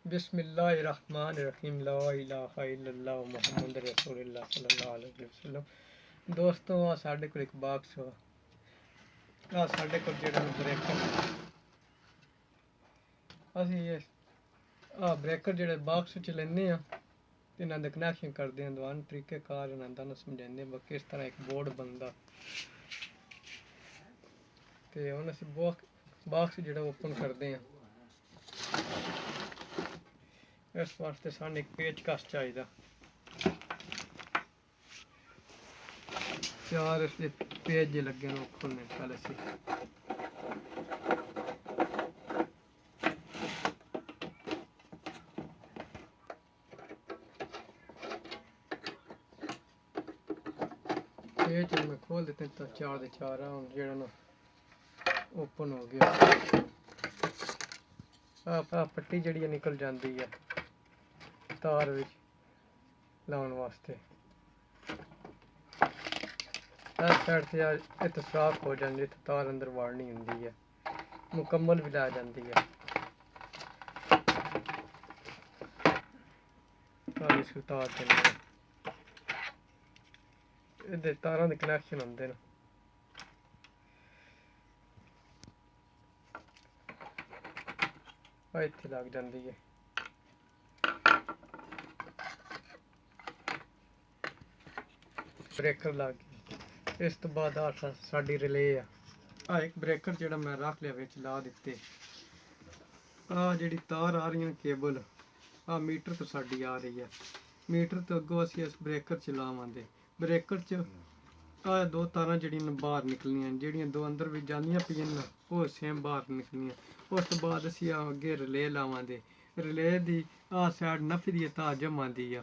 बिस्मिल्लाहिर्रहमानिर्रहीम ला इलाहा इल्लल्लाह मुहम्मद रसूलुल्लाह सल्लल्लाहु अलैहि वसल्लम। दोस्तों आ साढ़े को एक बाक्स आ साढ़े को जेड़ा ब्रेकर ਅਸੀਂ ਇਹ ब्रेकर जेड़े बाक्स च लेने ते इन्हां दे कनैक्शन करदे हैं दवान तरीकेकार इन्हां दा समझांदे हैं किस तरह एक बोर्ड बनदा ते हुण असीं बाक्स जेड़ा ओपन करदे हैं। इस वास्ते सानूं एक पेचकस चाहिदा, चार इसदे पेज जे लगे न खोलने पैह्ले असीं पेज मैं खोल देते तो चार दे चार हुण जेड़ा ना ओपन हो गया। आ पट्टी जेह्ड़ी निकल जाती है तार विच लाने वास्ते। इस साइड से इत्थे सुराख हो जांदी जित्थे तार अंदर वाड़नी हुंदी है, मुकम्मल भी ला जाती है। इसको तार देने इहदे तारां दे कनैक्शन होंदे न। इत्थे लग जाती है। ब्रेकर लग गया। इस तो बाद साडी रिले आ एक ब्रेकर जेड़ा मैं रख लिया विच ला दित्ते। आ जेड़ी तार आ रही है केबल आ मीटर तो साडी आ रही है, मीटर तो अगों असीं इस ब्रेकर च लावांगे। ब्रेकर च आ दो तारां जेह्ड़ियां बाहर निकलनियां जेह्ड़ियां दो अंदर भी जांदियां पियां न ओह् सेम बाहर निकलनियां। उस तो बाद असीं अग्गे रिले लावांगे। रिले दी आ साइड नफी दी तार जमांदी आ,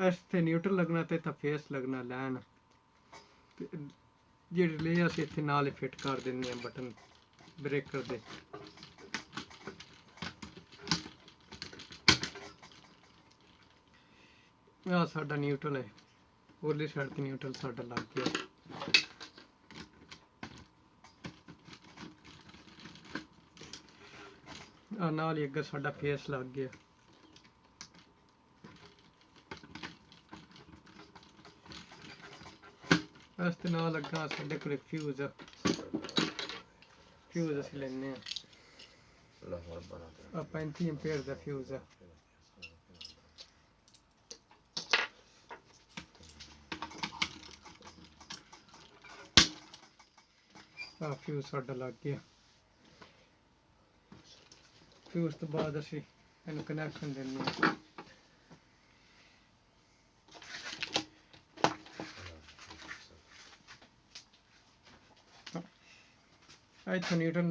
इसते न्यूट्रल लगना ते इत्थे फेस लगना लैन। जे रिले असीं इत्थे नाल फिट कर दिंदे आं बटन ब्रेकर दे। आ साडा न्यूट्रल है, उरली साइड ते न्यूट्रल साडा लग गया। नाल ही अग्गे साडा फेस लग गया। इस ते नाल लग्गा साडे कोल एक फ्यूज असीं लैने आ 35 एम्पेयर दा फ्यूज है। फ्यूज साडा लग गया। फ्यूज तो बाद असीं इहनूं कनैक्शन दिंदे आं। इत्थे न्यूट्रल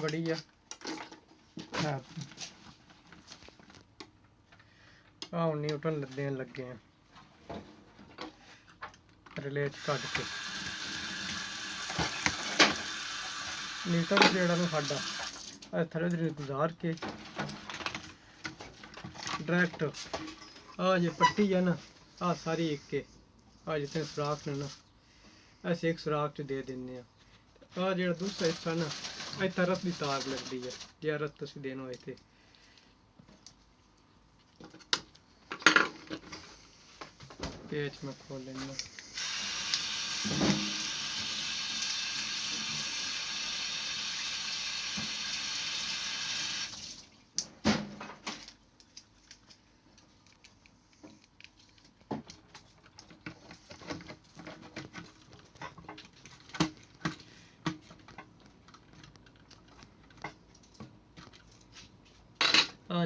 बड़ी है हुण न्यूट्रल देन लगे हैं रिले च कट के। न्यूट्रल जेड़ा ना साडा थोड़ी देर गुजार के डायरैक्ट आ जे पट्टी है ना आ सारी एक के आ जितने सुराख ने ना ऐसे एक सुराख च दे दिंदे आं। आ जेड़ा दूसरा हिस्सा ना इत्थे रथ दी तार लगदी है, जे रथ तुसीं देना होए ते। पेच मैं खोल लेना।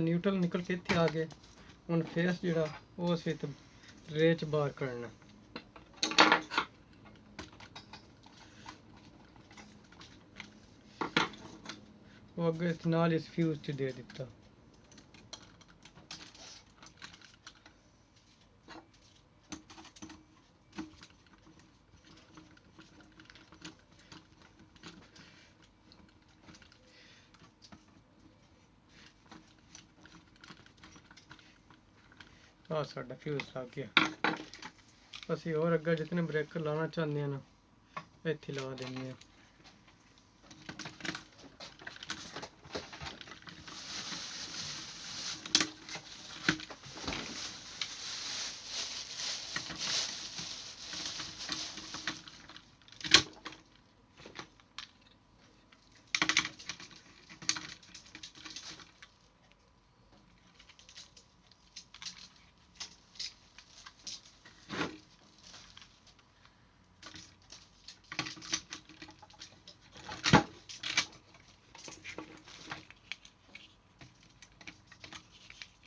न्यूट्रल निकल के इत्थे आ गए। हुण फेस जेड़ा ओह असीं रे च बाहर कड्ढना। वो अग्गे नाल इस फ्यूज च दे दित्ता। आ साडा फ्यूज लग गया। असीं होर अग्गे जितने ब्रेकर लाना चाहते हैं ना इत्थे ला देंगे आं।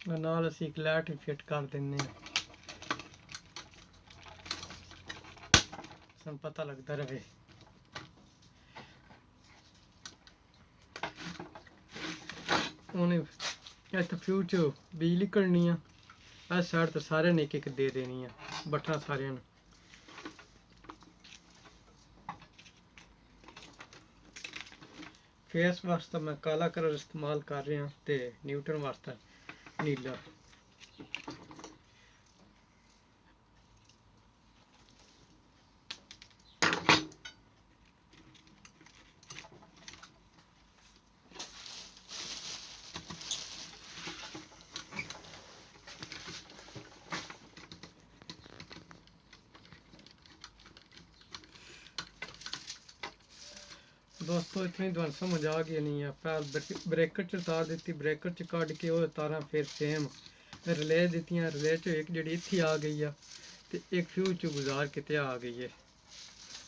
ਨਾਲ ਅਸੀਂ ਇੱਕ ਲਾਈਟ ਵੀ ਫਿੱਟ ਕਰ ਦਿੰਦੇ ਹਾਂ, ਸਾਨੂੰ ਪਤਾ ਲੱਗਦਾ ਰਹੇ। ਉਹਨੇ ਇੱਥੇ ਫਿਊਜ਼ 'ਚ ਬਿਜਲੀ ਕੱਢਣੀ ਆ, ਇਸ ਸਾਈਡ ਤੇ ਸਾਰਿਆਂ ਨੇ ਇੱਕ ਇੱਕ ਦੇ ਦੇਣੀ ਆ ਬੱਠਾ ਸਾਰਿਆਂ ਨੂੰ। ਫੇਸ ਵਾਸਤੇ ਮੈਂ ਕਾਲਾ ਕਲਰ ਇਸਤੇਮਾਲ ਕਰ ਰਿਹਾ ਤੇ ਨਿਊਟਨ ਵਾਸਤੇ ਨੀਲਾ। ਦੋਸਤੋ ਇਤਨੀ ਤੁਹਾਨੂੰ ਸਮਝ ਆ ਗਈ ਨਹੀਂ ਆ। ਪਹਿਲ ਬ੍ਰੇਕਰ 'ਚ ਤਾਰ ਦਿੱਤੀ, ਬ੍ਰੇਕਰ 'ਚ ਕੱਢ ਕੇ ਉਹ ਤਾਰਾਂ ਫਿਰ ਸੇਮ ਰਿਲੇ ਦਿੱਤੀਆਂ, ਰਿਲੇ 'ਚ ਇੱਕ ਜਿਹੜੀ ਇੱਥੇ ਆ ਗਈ ਆ ਤੇ ਇੱਕ ਫਿਊਜ਼ 'ਚ ਗੁਜ਼ਾਰ ਕੇ ਤੇ ਆ ਗਈ ਹੈ।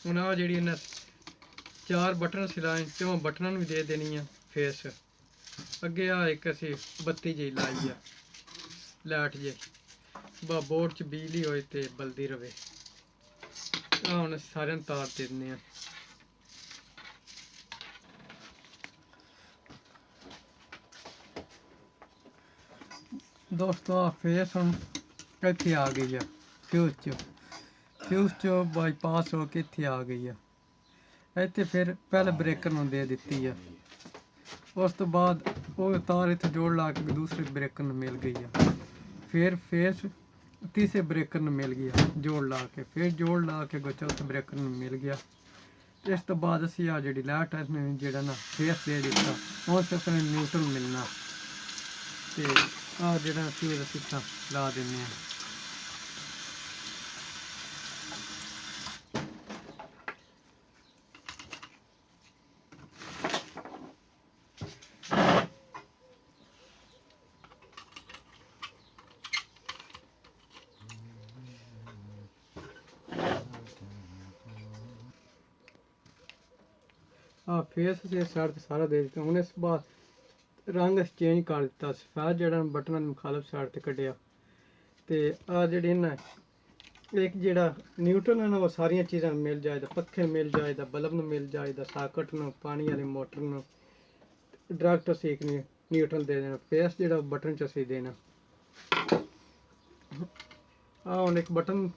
ਹੁਣ ਆ ਜਿਹੜੀ ਇਹਨਾਂ 4 ਬਟਨ ਸਿਲਾਏ, ਤੇ ਬਟਨਾਂ ਨੂੰ ਵੀ ਦੇ ਦੇਣੀ ਆ ਫੇਸ। ਅੱਗੇ ਆ ਇੱਕ ਅਸੀਂ ਬੱਤੀ ਜਿਹੀ ਲਾਈ ਆ, ਲਾਈਟ ਜਿਹੀ ਬੋਰਡ 'ਚ ਬਿਜਲੀ ਹੋਏ ਤੇ ਬਲਦੀ ਰਵੇ। ਆ ਹੁਣ ਸਾਰਿਆਂ ਨੂੰ ਤਾਰ ਦੇ ਦਿੰਦੇ ਆ। ਦੋਸਤੋ ਆ ਫੇਸ ਹੁਣ ਇੱਥੇ ਆ ਗਈ ਆ ਫਿਊਜ਼ 'ਚ ਬਾਈਪਾਸ ਹੋ ਕੇ ਇੱਥੇ ਆ ਗਈ ਆ। ਇੱਥੇ ਫਿਰ ਪਹਿਲੇ ਬ੍ਰੇਕਰ ਨੂੰ ਦੇ ਦਿੱਤੀ ਆ, ਉਸ ਤੋਂ ਬਾਅਦ ਉਹ ਤਾਰ ਇੱਥੇ ਜੋੜ ਲਾ ਕੇ ਦੂਸਰੇ ਬ੍ਰੇਕਰ ਨੂੰ ਮਿਲ ਗਈ ਆ। ਫਿਰ ਫੇਸ ਤੀਸਰੇ ਬ੍ਰੇਕਰ ਨੂੰ ਮਿਲ ਗਿਆ ਜੋੜ ਲਾ ਕੇ, ਫਿਰ ਜੋੜ ਲਾ ਕੇ ਚੌਥੇ ਬ੍ਰੇਕਰ ਨੂੰ ਮਿਲ ਗਿਆ। ਇਸ ਤੋਂ ਬਾਅਦ ਅਸੀਂ ਆ ਜਿਹੜੀ ਲਾਈਟ ਹੈ ਜਿਹੜਾ ਨਾ ਫੇਸ ਦੇ ਦਿੱਤਾ, ਹੁਣ ਸਿਰਫ ਨਿਊਟਰਲ ਮਿਲਣਾ ਤੇ ਆ ਜਿਹੜਾ ਫਿਊਜ਼ ਅਸੀਂ ਲਾ ਦਿੰਦੇ ਹਾਂ। ਫੇਸ ਅਸੀਂ ਇਸ ਸਾਈਡ ਤੇ ਸਾਰਾ ਦੇ ਦਿੱਤਾ। ਹੁਣ ਇਸ ਬਾਅਦ ਰੰਗ ਚੇਂਜ ਕਰ ਦਿੱਤਾ, ਸਫੈਦ ਜਿਹੜਾ ਬਟਨਾਂ ਦੀ ਮੁਖਾਲਫ ਸਾਈਡ ਤੇ ਕੱਢਿਆ ਤੇ ਆ ਜਿਹੜੀ ਇਹਨਾਂ ਇੱਕ ਜਿਹੜਾ ਨਿਊਟਨ ਹੈ ਨਾ ਉਹ ਸਾਰੀਆਂ ਚੀਜ਼ਾਂ ਨੂੰ ਮਿਲ ਜਾਏਦਾ, ਪੱਖੇ ਨੂੰ ਮਿਲ ਜਾਏਦਾ, ਬਲਬ ਨੂੰ ਮਿਲ ਜਾਏਦਾ, ਸਾਕਟ ਨੂੰ, ਪਾਣੀ ਵਾਲੀ ਮੋਟਰ ਨੂੰ, ਡਾਇਰੈਕਟ ਅਸੀਂ ਇੱਕ ਨਿਊਟਨ ਦੇ ਦੇਣਾ। ਫੇਸ ਜਿਹੜਾ ਬਟਨ 'ਚ ਅਸੀਂ ਦੇਣਾ। ਆ ਹੁਣ ਇੱਕ ਬਟਨ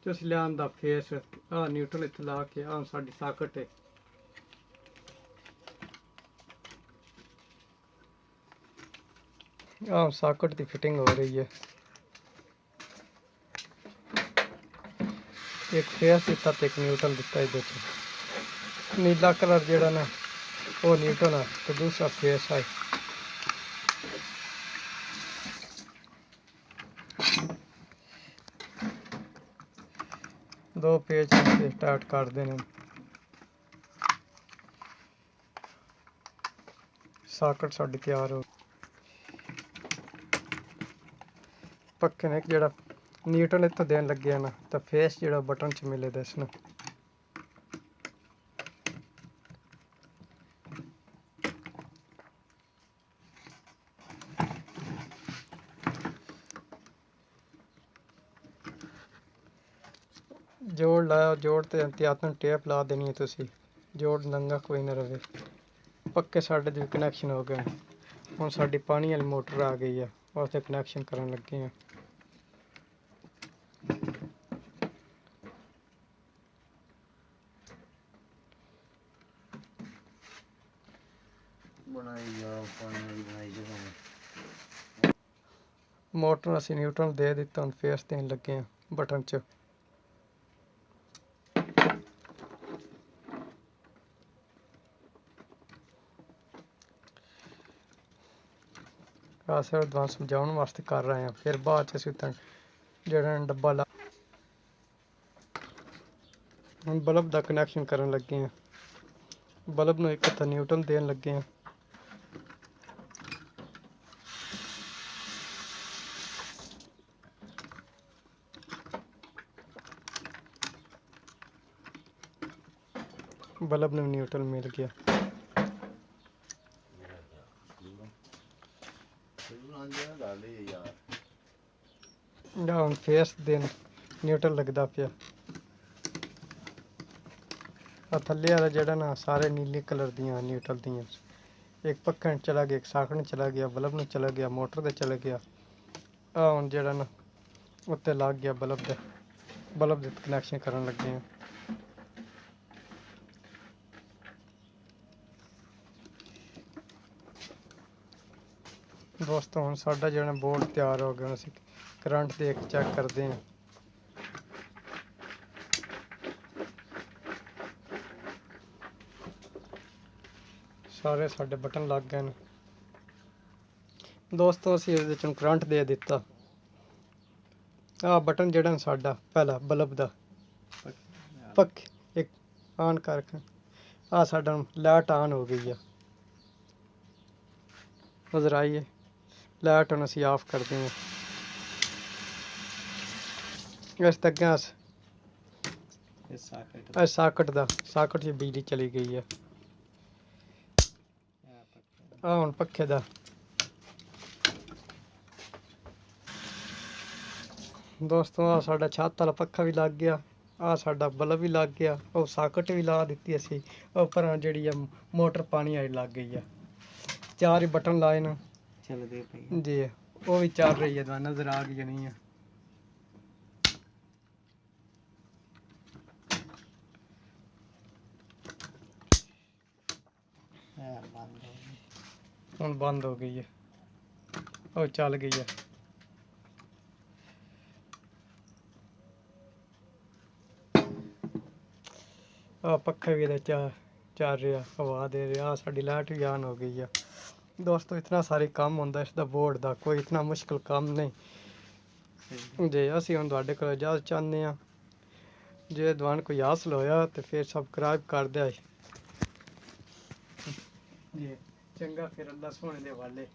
'ਚ ਅਸੀਂ ਲਿਆਂਦਾ ਫੇਸ, ਆ ਨਿਊਟਨ ਇੱਥੇ ਲਾ ਕੇ ਆ ਸਾਡੀ ਸਾਕਟ ਹੈ। ਆਹ ਸਾਕਟ ਦੀ ਫਿਟਿੰਗ ਹੋ ਰਹੀ ਹੈ। ਇੱਕ ਫੇਸ ਦਿੱਤਾ ਤੇ ਇੱਕ ਨਿਊਟਨ ਦਿੱਤਾ। ਇਹਦੇ 'ਚ ਨੀਲਾ ਕਲਰ ਜਿਹੜਾ ਨਾ ਉਹ ਨਿਊਟਨ ਹੈ ਤੇ ਦੂਸਰਾ ਫੇਸ ਹੈ। ਦੋ ਪੇਜ ਸਟਾਰਟ ਕਰ ਦੇਣੇ। ਸਾਕਟ ਸਾਡੀ ਤਿਆਰ ਹੋ। ਪੱਕੇ ਨੇ ਜਿਹੜਾ ਨਿਊਟਨ ਇੱਥੋਂ ਦੇਣ ਲੱਗਿਆ ਨਾ ਤਾਂ ਫੇਸ ਜਿਹੜਾ ਬਟਨ 'ਚ ਮਿਲੇ ਦੱਸਣਾ। ਜੋੜ ਲਾਇਆ, ਜੋੜ ਤੇ ਅੰਤਿਆਤਨ ਟੇਪ ਲਾ ਦੇਣੀ ਹੈ ਤੁਸੀਂ, ਜੋੜ ਨੰਗਾ ਕੋਈ ਨਾ ਰਵੇ। ਪੱਕੇ ਸਾਡੇ ਦੇ ਕਨੈਕਸ਼ਨ ਹੋ ਗਏ। ਹੁਣ ਸਾਡੀ ਪਾਣੀ ਵਾਲੀ ਮੋਟਰ ਆ ਗਈ ਆ, ਉਸ 'ਤੇ ਕਨੈਕਸ਼ਨ ਕਰਨ ਲੱਗੇ ਆ। ਮੋਟਰ ਅਸੀਂ ਨਿਊਟਰਲ ਦੇ ਦਿੱਤਾ, ਹੁਣ ਫੇਸ ਦੇਣ ਲੱਗੇ ਆ ਬਟਨ 'ਚ। ਸਿਰਫ ਤੁਹਾਨੂੰ ਸਮਝਾਉਣ ਵਾਸਤੇ ਕਰ ਰਹੇ ਹਾਂ। ਫਿਰ ਬਾਅਦ 'ਚ ਅਸੀਂ ਜਿਹੜਾ ਡੱਬਾ ਲਾ ਹੁਣ ਬਲਬ ਦਾ ਕਨੈਕਸ਼ਨ ਕਰਨ ਲੱਗੇ ਹਾਂ। ਬਲਬ ਨੂੰ ਇੱਕ ਤਾਂ ਨਿਊਟਨ ਦੇਣ ਲੱਗੇ ਹਾਂ। बल्ब में न्यूट्रल मिल गया। ਜਾਂ ਹੁਣ ਫੇਸ ਦੇ ਨਿਊਟਰਲ ਲੱਗਦਾ ਪਿਆ। ਆ ਥੱਲੇ ਵਾਲਾ ਜਿਹੜਾ ਨਾ ਸਾਰੇ ਨੀਲੇ ਕਲਰ ਦੀਆਂ ਨਿਊਟਰਲ ਦੀਆਂ। ਇੱਕ ਪੱਖੇ ਨੂੰ ਚਲਾ ਗਿਆ, ਇੱਕ ਸਾਕਟ ਨੂੰ ਚਲਾ ਗਿਆ, ਬਲਬ ਨੂੰ ਚਲਾ ਗਿਆ, ਮੋਟਰ ਤੇ ਚਲਾ ਗਿਆ। ਆ ਹੁਣ ਜਿਹੜਾ ਨਾ ਉੱਤੇ ਲੱਗ ਗਿਆ ਬਲਬ ਦੇ ਕਨੈਕਸ਼ਨ ਕਰਨ ਲੱਗੇ ਆ। ਦੋਸਤੋ ਹੁਣ ਸਾਡਾ ਜਿਹੜਾ ਬੋਰਡ ਤਿਆਰ ਹੋ ਗਿਆ, ਅਸੀਂ ਕਰੰਟ ਦੇਖ ਚੈੱਕ ਕਰਦੇ ਹਾਂ। ਸਾਰੇ ਸਾਡੇ ਬਟਨ ਲੱਗ ਗਏ ਨੇ ਦੋਸਤੋ। ਅਸੀਂ ਇਹਦੇ ਵਿੱਚ ਕਰੰਟ ਦੇ ਦਿੱਤਾ। ਆਹ ਬਟਨ ਜਿਹੜਾ ਸਾਡਾ ਪਹਿਲਾ ਬਲਬ ਦਾ ਪੱਖੇ ਇੱਕ ਆਨ ਕਰਕੇ ਆਹ ਸਾਡਾ ਲਾਈਟ ਆਨ ਹੋ ਗਈ ਆ। ਨਜ਼ਰ ਆਈ ਹੈ ਲਾਈਟ। ਹੁਣ ਅਸੀਂ ਆਫ ਕਰਦੇ ਹਾਂ। ਇਸ ਤੱਕ ਸਾਕਟ 'ਚ ਬਿਜਲੀ ਚਲੀ ਗਈ ਹੈ। ਆਹ ਹੁਣ ਪੱਖੇ ਦਾ ਦੋਸਤੋ ਆਹ ਸਾਡਾ ਛੱਤ ਵਾਲਾ ਪੱਖਾ ਵੀ ਲੱਗ ਗਿਆ। ਆਹ ਸਾਡਾ ਬਲਬ ਵੀ ਲੱਗ ਗਿਆ। ਉਹ ਸਾਕਟ ਵੀ ਲਾ ਦਿੱਤੀ ਅਸੀਂ। ਉੱਪਰ ਜਿਹੜੀ ਆ ਮੋਟਰ ਪਾਣੀ ਵਾਲੀ ਲੱਗ ਗਈ ਆ। 4 ਹੀ ਬਟਨ ਲਾਏ ਨੇ ਚੱਲਦੇ ਪਏ ਜੀ। ਉਹ ਵੀ ਚੱਲ ਰਹੀ ਹੈ, ਨਜ਼ਰ ਆ ਗਈ ਨਹੀਂ ਆ। ਹੁਣ ਬੰਦ ਹੋ ਗਈ ਹੈ। ਉਹ ਚੱਲ ਗਈ ਹੈ। ਆ ਪੱਖਾ ਵੀ ਇਹਦਾ ਚੱਲ ਰਿਹਾ, ਹਵਾ ਦੇ ਰਿਹਾ। ਸਾਡੀ ਲਾਈਟ ਵੀ ਆਨ ਹੋ ਗਈ ਆ। ਦੋਸਤੋ ਇਤਨਾ ਸਾਰੇ ਕੰਮ ਹੁੰਦਾ ਇਸ ਦਾ ਬੋਰਡ ਦਾ, ਕੋਈ ਇਤਨਾ ਮੁਸ਼ਕਿਲ ਕੰਮ ਨਹੀਂ ਜੀ। ਅਸੀਂ ਹੁਣ ਤੁਹਾਡੇ ਕੋਲ ਇਜਾਜ਼ਤ ਚਾਹੁੰਦੇ ਹਾਂ। ਜੇ ਤੁਹਾਨੂੰ ਕੋਈ ਹਾਸਲ ਹੋਇਆ ਤੇ ਫਿਰ ਸਬਸਕ੍ਰਾਈਬ ਕਰ ਦਿਆ ਜੀ। ਚੰਗਾ, ਫਿਰ ਅੱਲਾ ਸੋਹਣੇ ਦੇ ਹਵਾਲੇ।